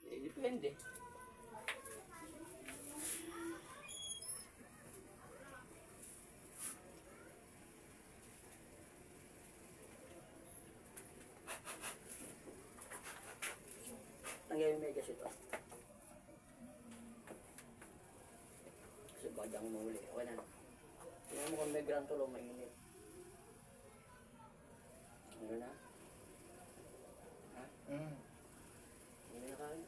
Depende. Tanggalin mo yung gas ito. Kasi bagyang umuli. Okay na. Tingnan mo kung may grand tulong, mainit. Ano na? Ha? Hindi na kain.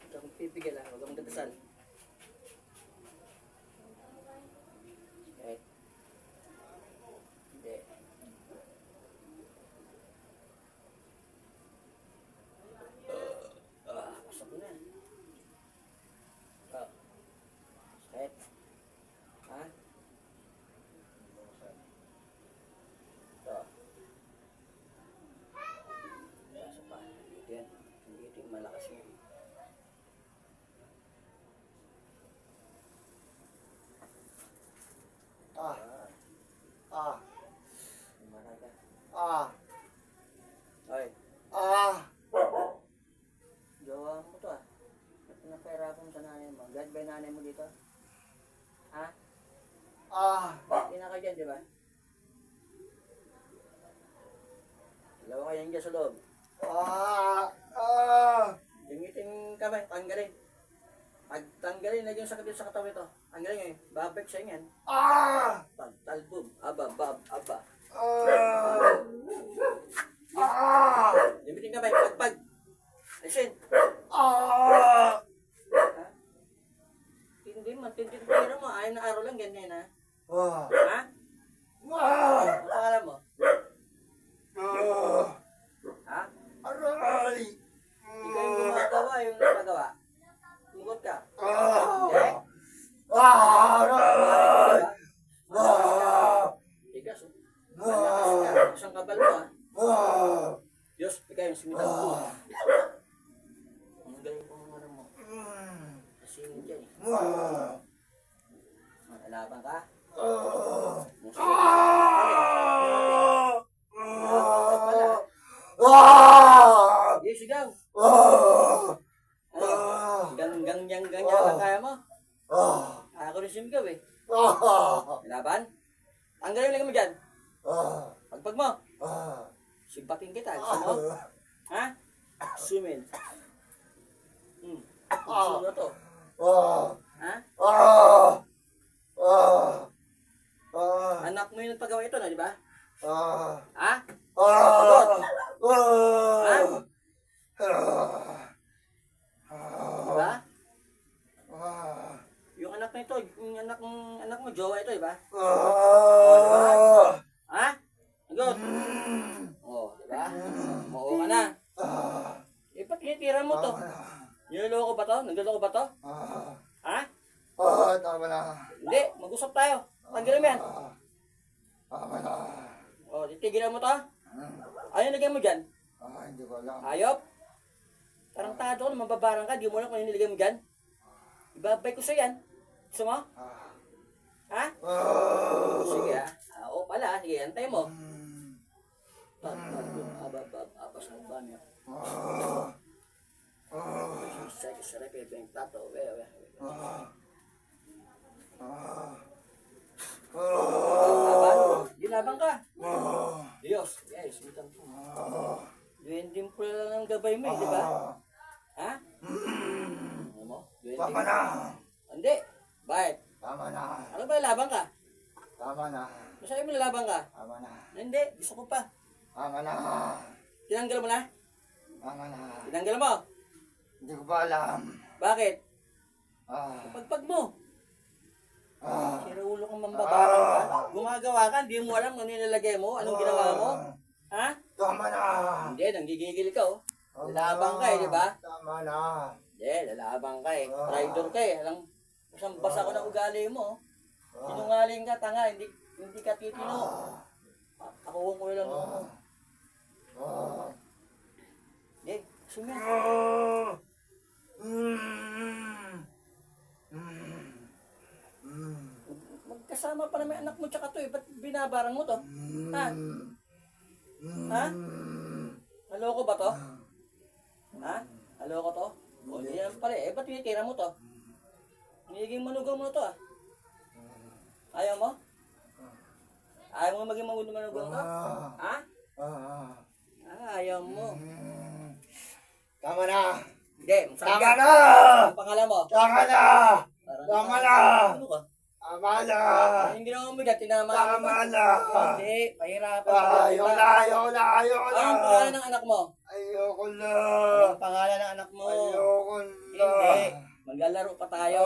Huwag kang pipigil ha. Huwag kang magdadasal. Right? Hindi. Pasok na. Sakit. Ha? Ito. Pasok pa. Yan. Hindi ito yung malakas mo. Maraga. Ay. Jowa mo to ah. Ba't napahirapan mo sa nanay mo? God ba yung nanay mo dito? Ha? Hindi na kayo dyan, di ba? Dalawa kayong dyan sa loob. Tingitin ka ba? Tanggalin. Pag tanggalin, lagyan yung sakit dito sa katawan ito. Tanggalin ngayon. Babek sa inyan. Talbog. Aba. Limitin ka ba? Pagpag. Alisin. Hindi man. Tinitira mo. Ayaw na araw lang. Ganyan ha. Ha? Ano pangalan mo? Ha? Ikaw yung gumagawa, yung nagagawa. Tungkot ka. Hindi? Tigas oh. Malakas ka. Isang kabal mo ah. Diyos, ikaw yung sumitang po. Ang galing po mga mo. Kasi yun dyan eh. Malabang ka? Sige, sigaw. Ganyan lang kaya mo? Ako rin sumigaw eh. Laban? Tanggalin lang mo dyan. Pagpag mo. Simpatin kita. Gusto mo? Ha? Sumin. Gusto mo to? Ha? Anak mo yung nagpagawa ito na, di ba? Ha? Pagod? Ha? Diba? Yung anak na ito, yung anak mo, jowa ito, diba? Diba? Ha? Pagod? Diba? Mao ka na. Ba't tinitira mo to? Niloloko ba to? Nagloloko ba to? Ha? Tama na. Hindi, mag-usap tayo. Tanggalin mo yan. Tama na. Titigilan mo to? Ano nilagay mo dyan? Hindi ko alam. Ayop? Tarantado ka, mababarang ka, di mo alam kung ano nilagay mo dyan. Ibabay ko sa'yo yan. Gusto mo? Ha? Sige ha. Oo pala, sige, antay mo. Abas ng banyo. Sarap yung tato. Ginabang ka. Diyos. Yes, mitang po. Duwending po lang ang gabay mo eh, di ba? Ha? Ano mo? Tama na. Hindi. Bakit? Tama na. Ano ba, labang ka? Tama na. Masabi mo labang ka? Tama na. Hindi, gusto ko pa. Tama na. Tinanggal mo na? Tama na. Tinanggal mo? Hindi ko pa alam. Bakit? Pagpag mo. Sira ulo kang mambabarang ka. Gumagawa ka, hindi mo alam kung nilalagay mo, anong ginawa mo. Ha? Tama na. Hindi, nanggigigil ka oh. Lalabang ka eh, di ba? Tama na. Hindi, lalabang ka eh. Traitor ka eh. Alam, isang basa ko ng ugali mo. Sinungaling ka, tanga, hindi ka titino. Ako ko lang mo. Hindi, sumya. Magkasama pa naman anak mo tsaka to eh. Ba't binabarang mo to? Ha? Ha? Naloko ba to? Ha? Naloko to? O, yan pala eh. Ba't tinitira mo to? Nagiging manugaw mo to ah. Ayaw mo? Ayaw mo maging manugaw to? Ha? Ayaw mo. Tama na! Hindi, Tama na! Ang pangalan mo? Tama na! Tama na! Ano ka? Tama na! Hindi na umigat, tinama ka. Tama na! Hindi, pahirapan Ayoko na! Ayoko na! Ayoko na! Anong pangalan ng anak mo? Ayoko na! Anong pangalan ng anak mo? Ayoko na! Hindi, maglalaro pa tayo.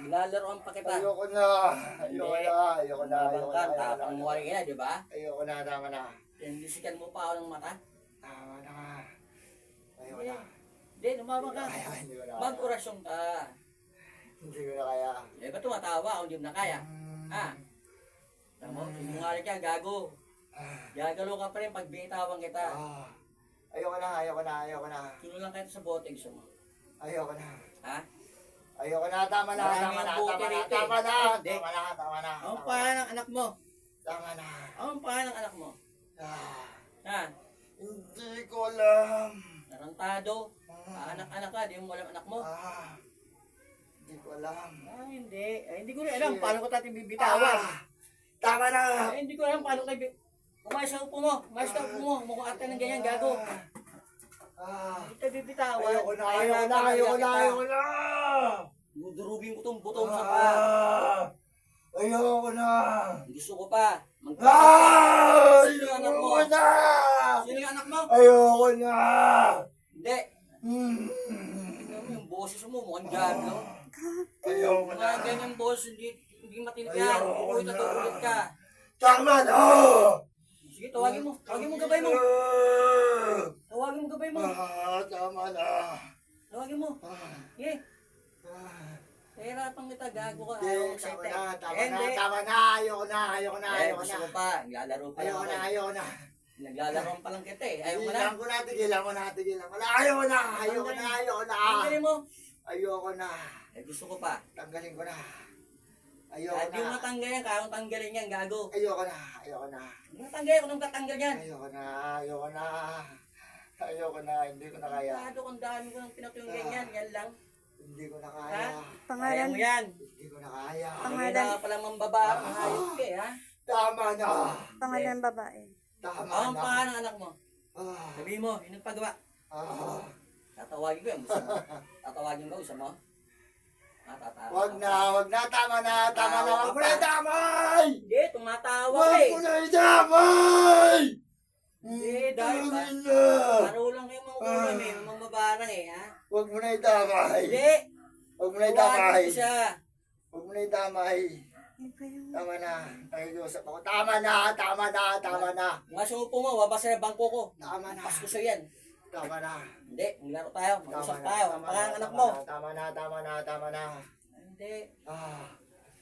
Lalaroan pa kita. Ayoko na! Ayoko na! Ayoko na! Labang ka, tapang mo kanina, di ba? Ayoko na! Tama na! Tinisikan mo pa ako ng mata. Tama na! Ayoko na! Hindi, lumabang ka. Hindi ko na kaya. Mag-orasyon ka. Hindi ko na kaya. Eh, ba't tumatawa kung di mo na kaya? Ha? Tama mo, sinungaling ka, gago. Gagalo ka pa rin pag binitawan kita. Ayoko na! Ayoko na! Ayoko na! Tulo lang kita sa bote, gusto mo. Ayoko na! Ha? Ayoko na! Tama na! Marami Tama na! ang buti Tama na! rito eh. Tama na! Hindi. Tama na! Tama na! Anong pangalan ng anak mo? Tama na! Anong pangalan ng anak mo? Ha? Hindi ko alam. Tarantado. Anak-anak ka, di mo alam anak mo. Hindi ko alam. Hindi. Hindi ko rin alam paano ko tayo bibitawan. Tama na! Hindi ko alam paano kayo umayos sa upo mo. Umayos ka upo mo. Mukhang ate ng ganyan, gago. Hindi tayo bibitawan. Ayoko na! Ayoko na! Ayoko na! Ayoko na! Dudurugin ko tong buto mo sa pa. Ayoko na! Gusto ko pa. Sino yung anak mo? Ayoko na! Sino yung anak mo? Ayoko na! Hindi. Tingnan mo yung boses mo, mukhang jablo. Ayoko na! Mga ganyan boss, hindi matinig yan. Uulit at uulit ka. Tama na! Sige, tawagin mo. Tawagin mo gabay mo. Tawagin mo gabay mo. Tama na! Tawagin mo. Sige. Hirapan kita, gago ka. Hindi, Ayaw tama magsete. na! Tama na! Hindi. Tama na! Ayoko na! Ayoko na! Ayoko Gusto na! ko pa. Naglalaro pa lang Ayoko ako. na! Ayoko na! Naglalaro pa lang kita eh. Ayaw mo na. Tigilan ko na! Tigilan ko na! Tigilan ko na! Ayoko na! Ayoko na! Ayoko na! Tanggalin mo. Ayoko na! Gusto ko pa. Tanggalin ko na! Ayoko Kahit yung na! matanggal yan, kaya kong tanggalin yan, gago. Ayoko na! Ayoko na! Matanggal ko nung tatanggal yan. Ayoko na! Ayoko na! Ayoko na! Hindi ko na kaya! Kado kung dami ko nang pinatuyong ganyan, yan lang. Hindi ko na Ha? kaya! Kaya mo yan. Hindi ko na kaya! Kaya na palang mambaba, mahayop ka eh, ha? Tama na! Pangalan babae. Tama Ang na! pangalan ng anak mo. Ah, Sabihin mo, yun ang paggawa. ah. Tatawagin ko yan, gusto mo. Tatawagin ko, gusto mo. Tatawa. Wag na! Wag na! Tama na! Tama na! Wag mo na idamay! Hindi, tumatawa Wag ka eh. mo na idamay! Hindi, dahil ba? Tama na! Paro lang kayo mga ulam eh, mga mabarang eh, ha? Wag mo na idamay! Hindi, Wag mo na idamay! tawagin ko siya. Huwag mo na idamay. Ano ba yung... Tama na. Nakikiusap ako. Tama na. Tama na. Tama na. Mga sumupo mo, wabasa na bangko ko. Tama na. Pasko sa yan. Tama na. Hindi, maglaro tayo, Tama mag-usap na. tayo. Tama Pangalan na. ng anak Tama mo. na. Tama na. Tama na. Tama na. Hindi, Ah.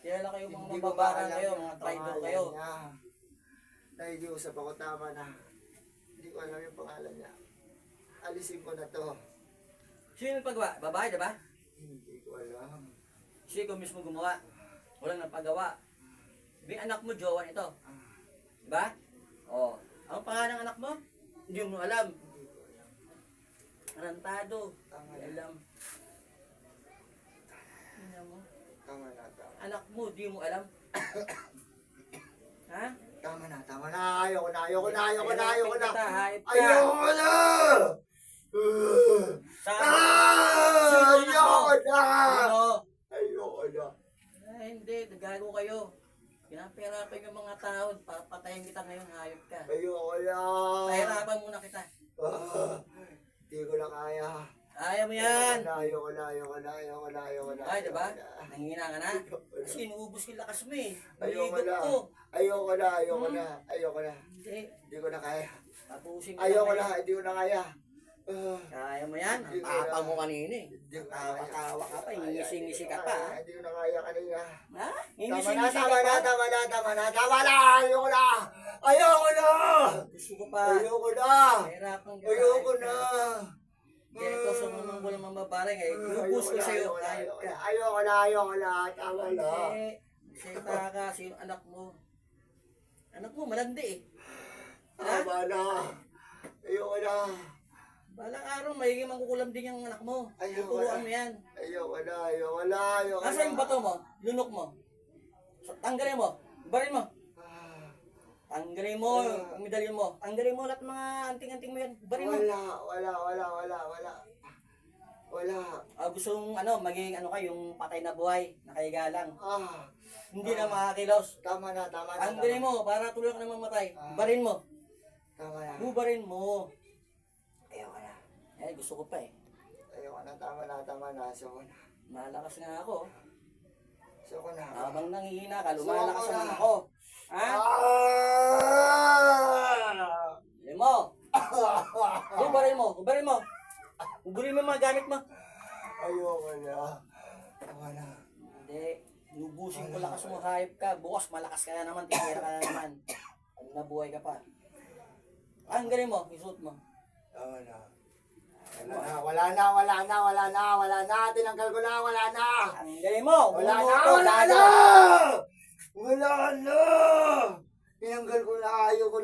kilala kayo mga Hindi ko mababarang maalam kayo, yung mga traitor pangalan kayo. niya. Nakikiusap ako. Tama na. Hindi ko alam yung pangalan niya. Alisin ko na to. Sino yung paggawa? Babae, diba? Hindi ko alam. Siya ikaw mismo gumawa. Walang napagawa. Sabi, anak mo, jowa nito. Diba? Oo. Ang pangalan ng anak mo? Hindi mo alam. Hindi ko alam. Tarantado. Tama Hindi na. alam. Tingnan mo. Tama na. Tama. Anak mo, di mo alam. Ha? Tama na. Tama na. Ayoko na. Ayoko na. Ayoko na. Ayoko na. Hayop ka. Ayoko na. Saan? Ah! Ayoko na. Sino? Ayoko na. Ay, hindi. Nagago kayo. Pinapahirapan yung mga tao. Papatayin kita ngayon. Hayop ka. Ayoko na. Pahirapan muna kita. Hindi ko na kaya. Kaya mo yan. Ayoko na. Ayoko na. Ayoko na. Ayoko na. Ay, diba? Ayoko na. Nangihina ka na? Kasi inuubos yung lakas mo eh. Ayoko Nahihigop na. ko. Ayoko na. Ayoko na. Ayoko na. Hindi. Hindi ko na kaya. Tapusin ko Ayoko ngayon. na. Hindi ko na kaya. Kaya mo yan. Ang Hindi ko tapa na- mo kanina eh. Hindi ko na kaya. Tawa-tawa ka pa. Ngisi-ngisi ka pa. Hindi ko na kaya kanina. Ha? Tama na, Ngisi-ngisi ka tama na, pa? tama na, tama na, tama na! Ayoko na! Ayoko na! Gusto ko pa. Ayoko na! Pahirapan kita. Ayoko na! Kaya ito sa mga walang mababarang eh. Iubos ko sa'yo. Hayop ka. Ayoko na, ayoko na, tama na. Hindi. Senta ka. Sino anak mo? Anak mo, malandi eh. Ha? na. Ayoko na. Balang araw, magiging mangkukulam din yung anak mo. Ayoko Tuturuan na. mo yan. Ayoko na, ayoko na, ayoko na. Nasa yung bato mo, lunok mo. Tanggalin mo, barin mo. Ah, Tanggalin mo yung medalyon mo. Tanggalin mo lahat ng mga anting-anting mo yan. Barin mo. Wala. Gusto mong maging ka, yung patay na buhay, nakahiga lang. Ah, Hindi na makakilos. tama na. Tanggalin mo, para tuloy ka na mamatay. Barin mo. Tama na. Bubarin mo. Ayoko na. Gusto ko pa eh. Ayoko na, tama na. Suko na. Malakas nga ako. Suko na. Habang nangihina ka, lumalakas naman ako. Ha? Barin mo. Bubarin mo. Bubarin mo yung mga gamit mo. Ayoko na. Tama na. Hindi. Lubusin ko lakas mo, hayop ka. Bukas malakas ka na naman, titira ka na naman. Pag nabuhay ka pa. Tanggalin mo, isuot mo. Tama na. Wala na. Tinanggal ko na, wala na. Tanggalin mo. Wala na. Tinanggal ko na, ayoko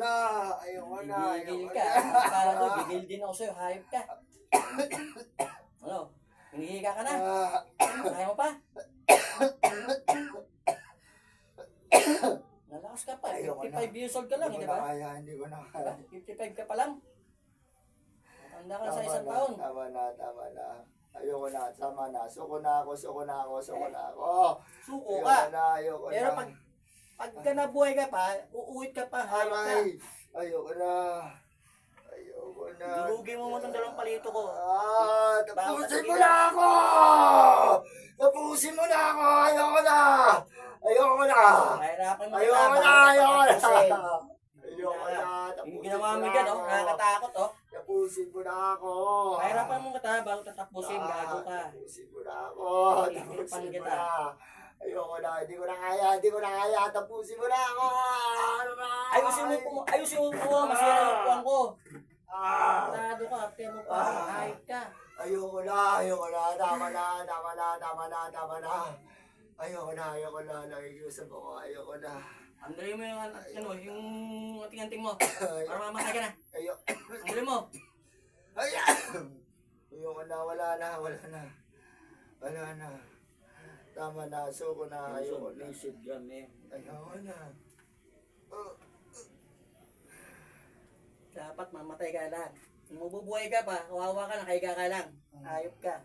na. Gigil ka. Para to, gigil din ako sa'yo, hayop ka. Hinihiga ka na. Kaya mo pa? Nalakas ka pa. 55 years old ka lang, di ba? Hindi ko na kaya. 55 ka pa lang. Matanda ka na sa isang taon. Tama na. Ayoko na, tama na. Suko na ako. Suko Ayoko ka. na. Pero pagka nabuhay ka pa, uuwit ka pa, hayop ka. Ayoko na. Durugin mo itong dalawang palito ko. Tapusin mo na ako! Ayoko na! Mahirapan mo Ayoko na! Yung ginawa mo dyan, nakakatakot, Tapusin mo na ako! Mahirapan mo kita bago tatapusin, gago ka. Tapusin mo na ako! Tapusin kita. Ayoko na, hindi ko na kaya, tapusin mo na ako! Ayusin mo po, masira yung puwang ko. Tado ka, kaya mo pa, hayop ka. Ayoko na, tama na. Ayoko na, nakikiusap ako, ayoko na. Tanggalin mo yung anting-anting mo, para mamatay ka na. Tanggalin mo. Ayoko na, wala na. Tama na, suko na, ayoko na. Ayoko na. Dapat mamatay ka lang. Kung mabubuhay ka pa, kawawa ka, nakahiga ka lang. Hayop ka.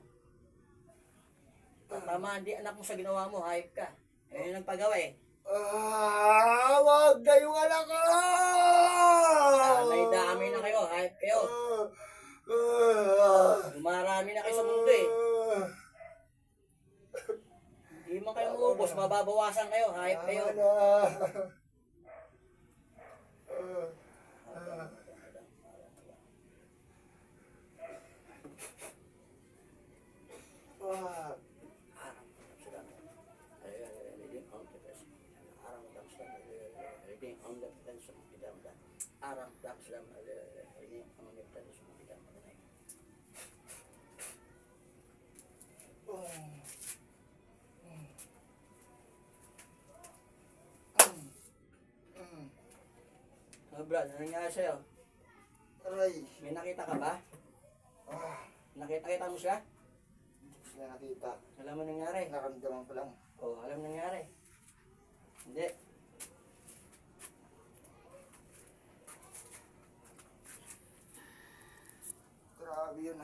Tama, hindi anak mo sa ginawa mo, hayop ka. Yung nagpagawa eh. Wag na yung anak ko! Damay na kayo, hayop kayo. Dumarami na kayo sa mundo eh. Hindi man kayo maubos, mababawasan kayo, hayop kayo. Brad, ano nangyari sa'yo? Aray. May nakita ka ba? Nakita mo siya? Hindi ko nakita. Alam mo nangyari? Nakaramdaman ko lang. Alam nangyari. Hindi. Grabe yun